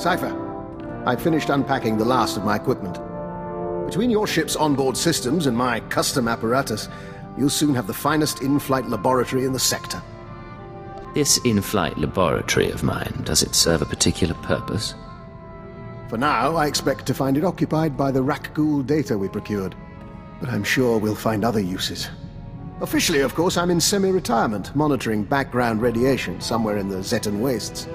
Cypher, I've finished unpacking the last of my equipment. Between your ship's onboard systems and my custom apparatus, you'll soon have the finest in-flight laboratory in the sector. This in-flight laboratory of mine, does it serve a particular purpose? For now, I expect to find it occupied by the Rakghoul data we procured. But I'm sure we'll find other uses. Officially, of course, I'm in semi-retirement, monitoring background radiation somewhere in the Zetan wastes.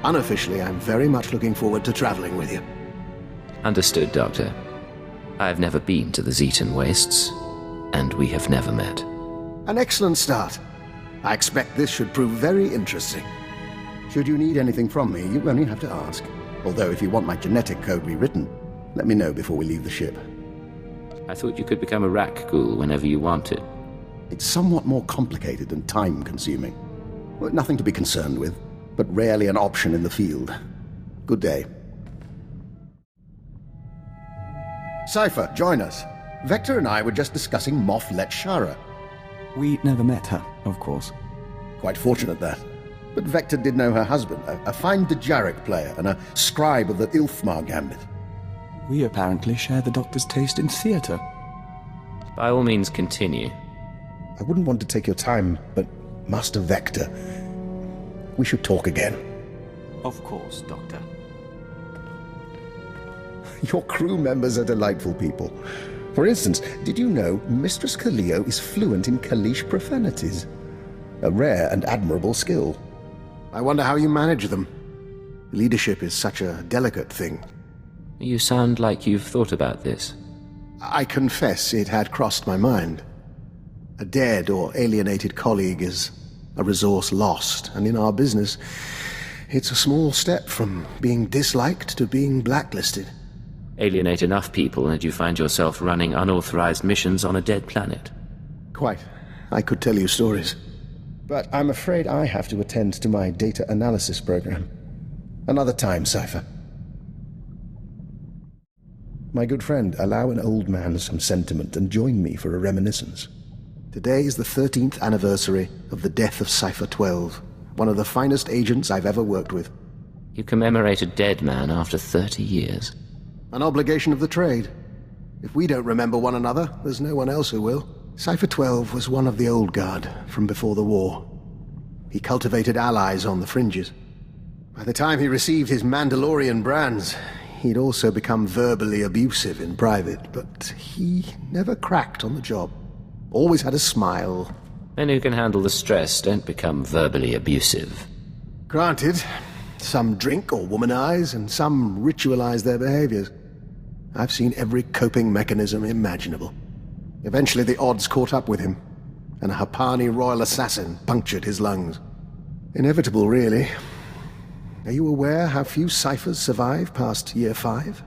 Unofficially, I'm very much looking forward to traveling with you. Understood, Doctor. I've never been to the Zetan wastes, and we have never met. An excellent start. I expect this should prove very interesting. Should you need anything from me, you only have to ask. Although if you want my genetic code rewritten, let me know before we leave the ship. I thought you could become a Rakghoul whenever you wanted. It's somewhat more complicated and time-consuming. Well, nothing to be concerned with, but rarely an option in the field. Good day. Cypher, join us. Vector and I were just discussing Moff Letshara. We never met her, of course. Quite fortunate, that. But Vector did know her husband, a fine Dejaric player and a scribe of the Ilfmar Gambit. We apparently share the Doctor's taste in theatre. By all means, continue. I wouldn't want to take your time, but Master Vector, we should talk again. Of course, Doctor. Your crew members are delightful people. For instance, did you know Mistress Kaleo is fluent in Kalish profanities? A rare and admirable skill. I wonder how you manage them. Leadership is such a delicate thing. You sound like you've thought about this. I confess it had crossed my mind. A dead or alienated colleague is a resource lost, and in our business, it's a small step from being disliked to being blacklisted. Alienate enough people and you find yourself running unauthorized missions on a dead planet. Quite. I could tell you stories. But I'm afraid I have to attend to my data analysis program. Another time, Cypher. My good friend, allow an old man some sentiment and join me for a reminiscence. Today is the 13th anniversary of the death of Cypher 12, one of the finest agents I've ever worked with. You commemorate a dead man after 30 years. An obligation of the trade. If we don't remember one another, there's no one else who will. Cypher 12 was one of the old guard from before the war. He cultivated allies on the fringes. By the time he received his Mandalorian brands, he'd also become verbally abusive in private, but he never cracked on the job. Always had a smile. Men who can handle the stress don't become verbally abusive. Granted, some drink or womanize, and some ritualize their behaviors. I've seen every coping mechanism imaginable. Eventually the odds caught up with him, and a Hapani royal assassin punctured his lungs. Inevitable, really. Are you aware how few ciphers survive past year 5?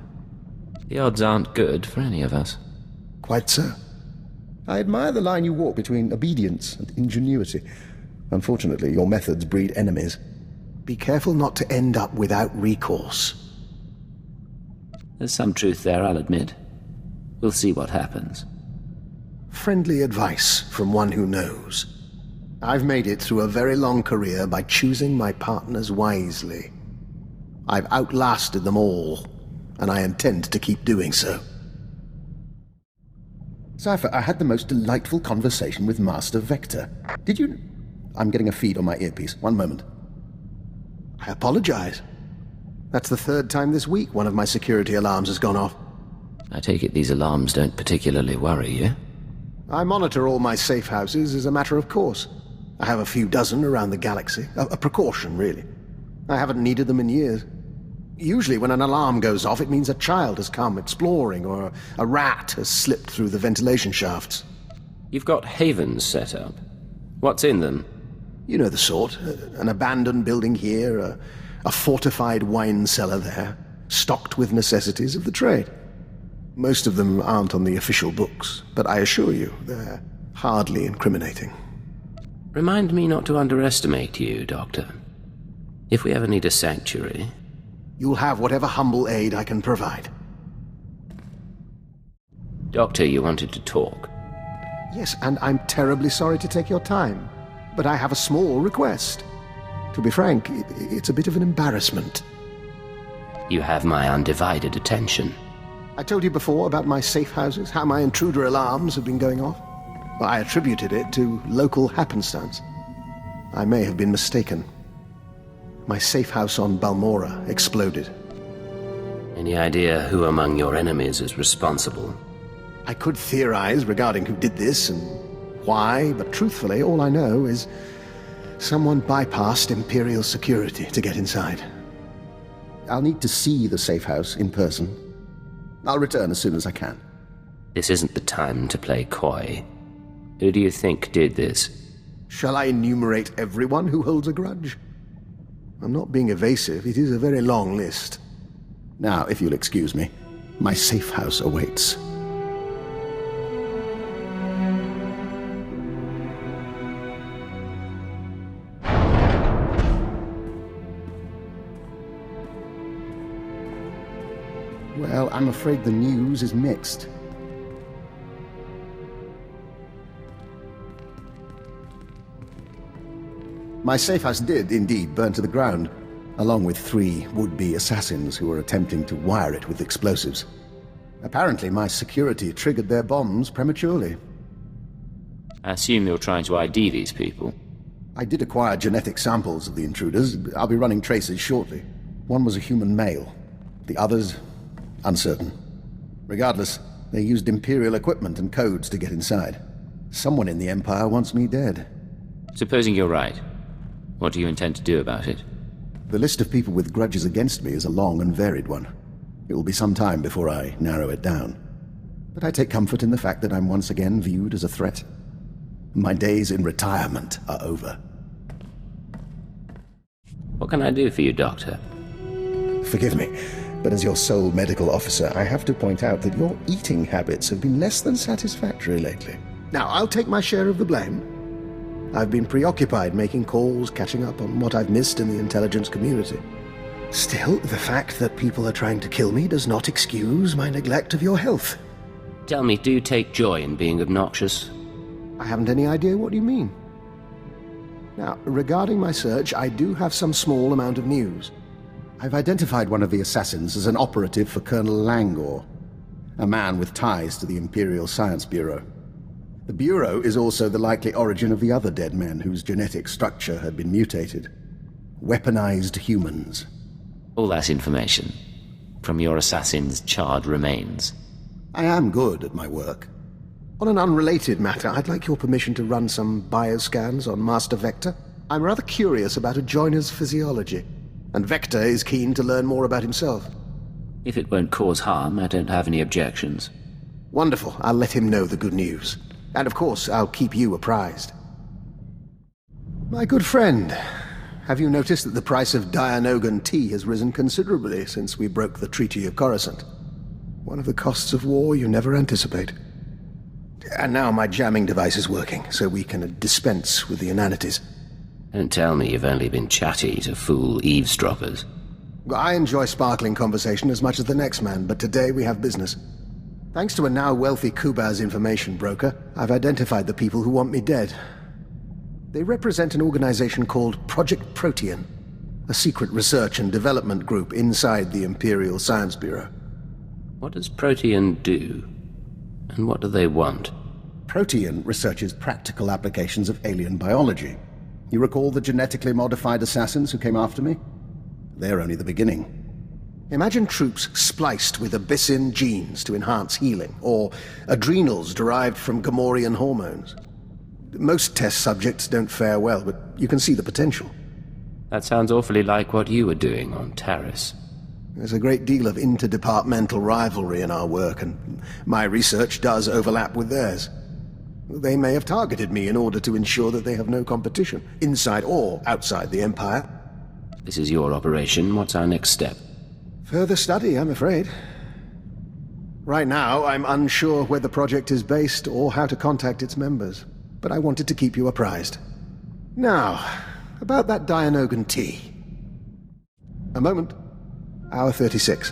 The odds aren't good for any of us. Quite so. I admire the line you walk between obedience and ingenuity. Unfortunately, your methods breed enemies. Be careful not to end up without recourse. There's some truth there, I'll admit. We'll see what happens. Friendly advice from one who knows. I've made it through a very long career by choosing my partners wisely. I've outlasted them all, and I intend to keep doing so. Cypher, I had the most delightful conversation with Master Vector. Did you... I'm getting a feed on my earpiece. One moment. I apologize. That's the 3rd time this week one of my security alarms has gone off. I take it these alarms don't particularly worry you? I monitor all my safe houses as a matter of course. I have a few dozen around the galaxy. A precaution, really. I haven't needed them in years. Usually when an alarm goes off, it means a child has come exploring, or a rat has slipped through the ventilation shafts. You've got havens set up. What's in them? You know the sort. An abandoned building here, a fortified wine cellar there, stocked with necessities of the trade. Most of them aren't on the official books, but I assure you, they're hardly incriminating. Remind me not to underestimate you, Doctor. If we ever need a sanctuary... You'll have whatever humble aid I can provide. Doctor, you wanted to talk. Yes, and I'm terribly sorry to take your time, but I have a small request. To be frank, it's a bit of an embarrassment. You have my undivided attention. I told you before about my safe houses, how my intruder alarms have been going off. Well, I attributed it to local happenstance. I may have been mistaken. My safe house on Balmora exploded. Any idea who among your enemies is responsible? I could theorize regarding who did this and why, but truthfully, all I know is someone bypassed Imperial security to get inside. I'll need to see the safe house in person. I'll return as soon as I can. This isn't the time to play coy. Who do you think did this? Shall I enumerate everyone who holds a grudge? I'm not being evasive. It is a very long list. Now, if you'll excuse me, my safe house awaits. Well, I'm afraid the news is mixed. My safe house did indeed burn to the ground, along with 3 would-be assassins who were attempting to wire it with explosives. Apparently, my security triggered their bombs prematurely. I assume you're trying to ID these people. I did acquire genetic samples of the intruders. I'll be running traces shortly. One was a human male. The others, uncertain. Regardless, they used Imperial equipment and codes to get inside. Someone in the Empire wants me dead. Supposing you're right, what do you intend to do about it? The list of people with grudges against me is a long and varied one. It will be some time before I narrow it down. But I take comfort in the fact that I'm once again viewed as a threat. My days in retirement are over. What can I do for you, Doctor? Forgive me, but as your sole medical officer, I have to point out that your eating habits have been less than satisfactory lately. Now, I'll take my share of the blame. I've been preoccupied making calls, catching up on what I've missed in the intelligence community. Still, the fact that people are trying to kill me does not excuse my neglect of your health. Tell me, do you take joy in being obnoxious? I haven't any idea what you mean. Now, regarding my search, I do have some small amount of news. I've identified one of the assassins as an operative for Colonel Langor, a man with ties to the Imperial Science Bureau. The Bureau is also the likely origin of the other dead men whose genetic structure had been mutated. Weaponized humans. All that information from your assassin's charred remains. I am good at my work. On an unrelated matter, I'd like your permission to run some bioscans on Master Vector. I'm rather curious about a joiner's physiology, and Vector is keen to learn more about himself. If it won't cause harm, I don't have any objections. Wonderful. I'll let him know the good news. And of course, I'll keep you apprised. My good friend, have you noticed that the price of Dianogan tea has risen considerably since we broke the Treaty of Coruscant? One of the costs of war you never anticipate. And now my jamming device is working, so we can dispense with the inanities. Don't tell me you've only been chatty to fool eavesdroppers. I enjoy sparkling conversation as much as the next man, but today we have business. Thanks to a now wealthy Kubaz information broker, I've identified the people who want me dead. They represent an organization called Project Protean, a secret research and development group inside the Imperial Science Bureau. What does Protean do? And what do they want? Protean researches practical applications of alien biology. You recall the genetically modified assassins who came after me? They're only the beginning. Imagine troops spliced with Abyssin genes to enhance healing, or adrenals derived from Gamorrean hormones. Most test subjects don't fare well, but you can see the potential. That sounds awfully like what you were doing on Taris. There's a great deal of interdepartmental rivalry in our work, and my research does overlap with theirs. They may have targeted me in order to ensure that they have no competition, inside or outside the Empire. This is your operation. What's our next step? Further study, I'm afraid. Right now, I'm unsure where the project is based or how to contact its members, but I wanted to keep you apprised. Now, about that Dianogan tea. A moment. Hour 36.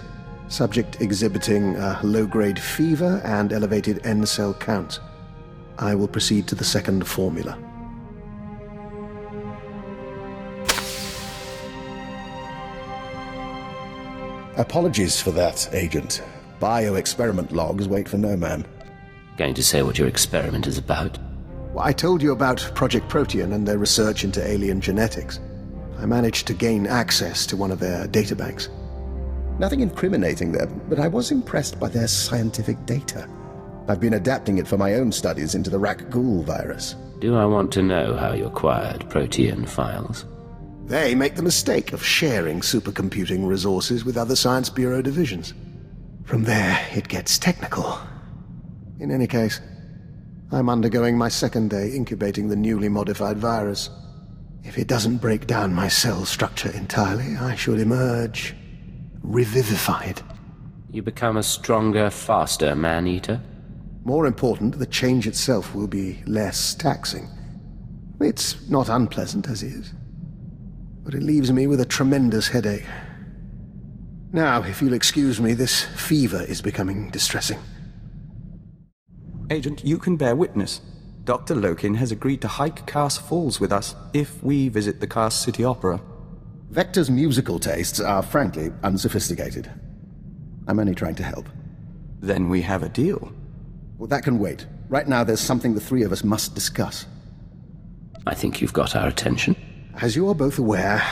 Subject exhibiting a low-grade fever and elevated N-cell counts. I will proceed to the second formula. Apologies for that, Agent. Bioexperiment logs wait for no man. Going to say what your experiment is about? Well, I told you about Project Protean and their research into alien genetics. I managed to gain access to one of their databanks. Nothing incriminating there, but I was impressed by their scientific data. I've been adapting it for my own studies into the Rak-Ghoul virus. Do I want to know how you acquired Protean files? They make the mistake of sharing supercomputing resources with other Science Bureau divisions. From there, it gets technical. In any case, I'm undergoing my second day incubating the newly modified virus. If it doesn't break down my cell structure entirely, I should emerge revivified. You become a stronger, faster man-eater? More important, the change itself will be less taxing. It's not unpleasant as is, but it leaves me with a tremendous headache. Now, if you'll excuse me, this fever is becoming distressing. Agent, you can bear witness. Dr. Lokin has agreed to hike Kaas Falls with us if we visit the Kaas City Opera. Vector's musical tastes are, frankly, unsophisticated. I'm only trying to help. Then we have a deal. Well, that can wait. Right now, there's something the three of us must discuss. I think you've got our attention. As you are both aware,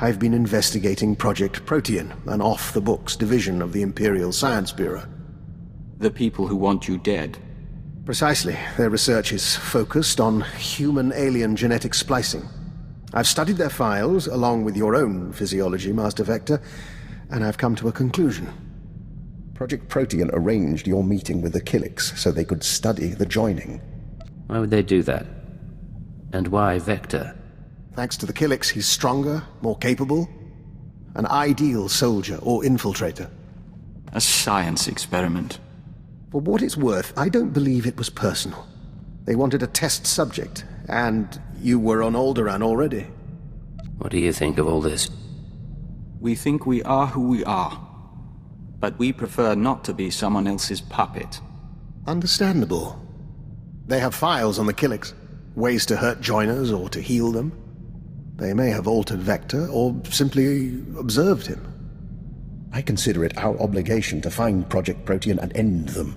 I've been investigating Project Protean, an off-the-books division of the Imperial Science Bureau. The people who want you dead. Precisely. Their research is focused on human-alien genetic splicing. I've studied their files, along with your own physiology, Master Vector, and I've come to a conclusion. Project Protean arranged your meeting with the Killiks so they could study the joining. Why would they do that? And why Vector? Thanks to the Killiks, he's stronger, more capable, an ideal soldier or infiltrator. A science experiment. For what it's worth, I don't believe it was personal. They wanted a test subject, and you were on Alderaan already. What do you think of all this? We think we are who we are. But we prefer not to be someone else's puppet. Understandable. They have files on the Killiks, ways to hurt joiners or to heal them. They may have altered Vector, or simply observed him. I consider it our obligation to find Project Protean and end them,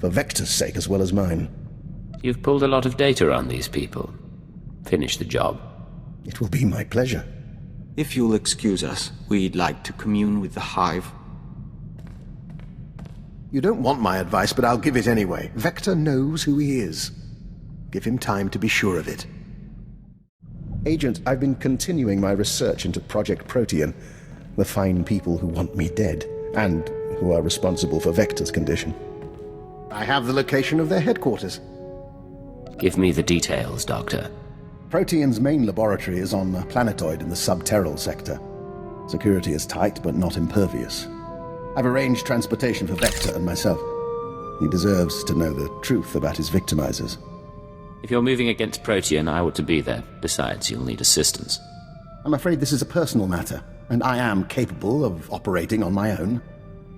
for Vector's sake as well as mine. You've pulled a lot of data on these people. Finish the job. It will be my pleasure. If you'll excuse us, we'd like to commune with the Hive. You don't want my advice, but I'll give it anyway. Vector knows who he is. Give him time to be sure of it. Agent, I've been continuing my research into Project Protean, the fine people who want me dead, and who are responsible for Vector's condition. I have the location of their headquarters. Give me the details, Doctor. Protean's main laboratory is on a planetoid in the subterral sector. Security is tight, but not impervious. I've arranged transportation for Vector and myself. He deserves to know the truth about his victimizers. If you're moving against Protean, I ought to be there. Besides, you'll need assistance. I'm afraid this is a personal matter, and I am capable of operating on my own.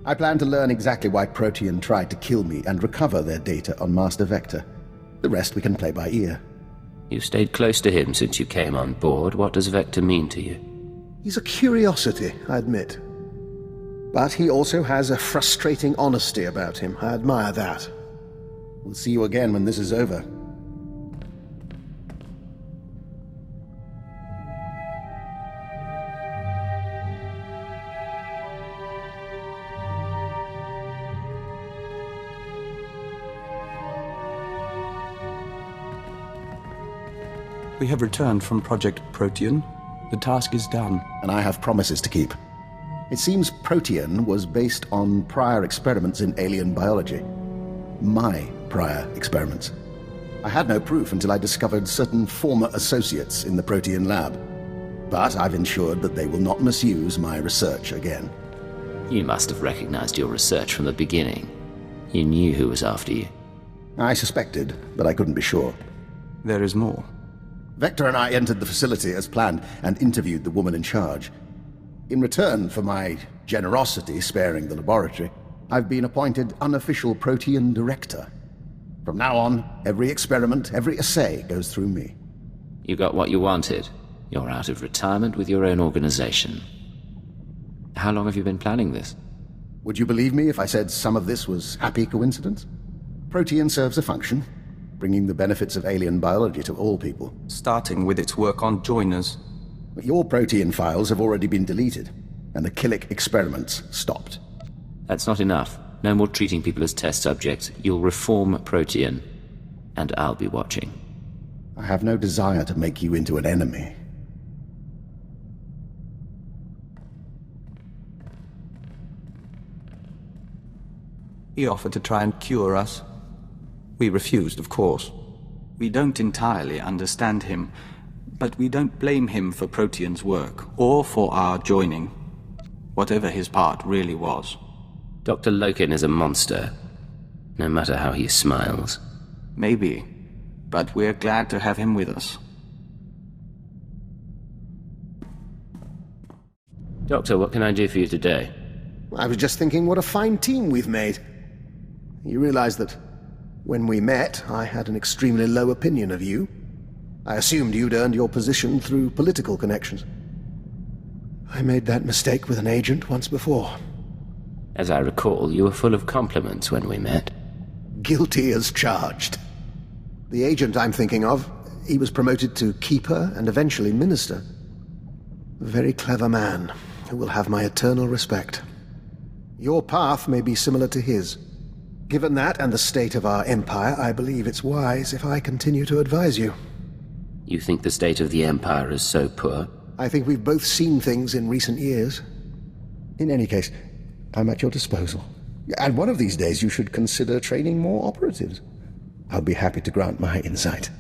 I plan to learn exactly why Protean tried to kill me and recover their data on Master Vector. The rest we can play by ear. You've stayed close to him since you came on board. What does Vector mean to you? He's a curiosity, I admit. But he also has a frustrating honesty about him. I admire that. We'll see you again when this is over. We have returned from Project Protean. The task is done. And I have promises to keep. It seems Protean was based on prior experiments in alien biology. My prior experiments. I had no proof until I discovered certain former associates in the Protean lab. But I've ensured that they will not misuse my research again. You must have recognized your research from the beginning. You knew who was after you. I suspected, but I couldn't be sure. There is more. Vector and I entered the facility as planned and interviewed the woman in charge. In return for my generosity sparing the laboratory, I've been appointed unofficial Protean director. From now on, every experiment, every assay goes through me. You got what you wanted. You're out of retirement with your own organization. How long have you been planning this? Would you believe me if I said some of this was happy coincidence? Protean serves a function, bringing the benefits of alien biology to all people. Starting with its work on joiners. Your Protean files have already been deleted, and the Killick experiments stopped. That's not enough. No more treating people as test subjects. You'll reform Protean, and I'll be watching. I have no desire to make you into an enemy. He offered to try and cure us. We refused, of course. We don't entirely understand him, but we don't blame him for Protean's work, or for our joining, whatever his part really was. Dr. Lokin is a monster, no matter how he smiles. Maybe, but we're glad to have him with us. Doctor, what can I do for you today? I was just thinking what a fine team we've made. You realize that when we met, I had an extremely low opinion of you. I assumed you'd earned your position through political connections. I made that mistake with an agent once before. As I recall, you were full of compliments when we met. Guilty as charged. The agent I'm thinking of, he was promoted to Keeper and eventually Minister. A very clever man who will have my eternal respect. Your path may be similar to his. Given that and the state of our empire, I believe it's wise if I continue to advise you. You think the state of the Empire is so poor? I think we've both seen things in recent years. In any case, I'm at your disposal. And one of these days you should consider training more operatives. I'll be happy to grant my insight.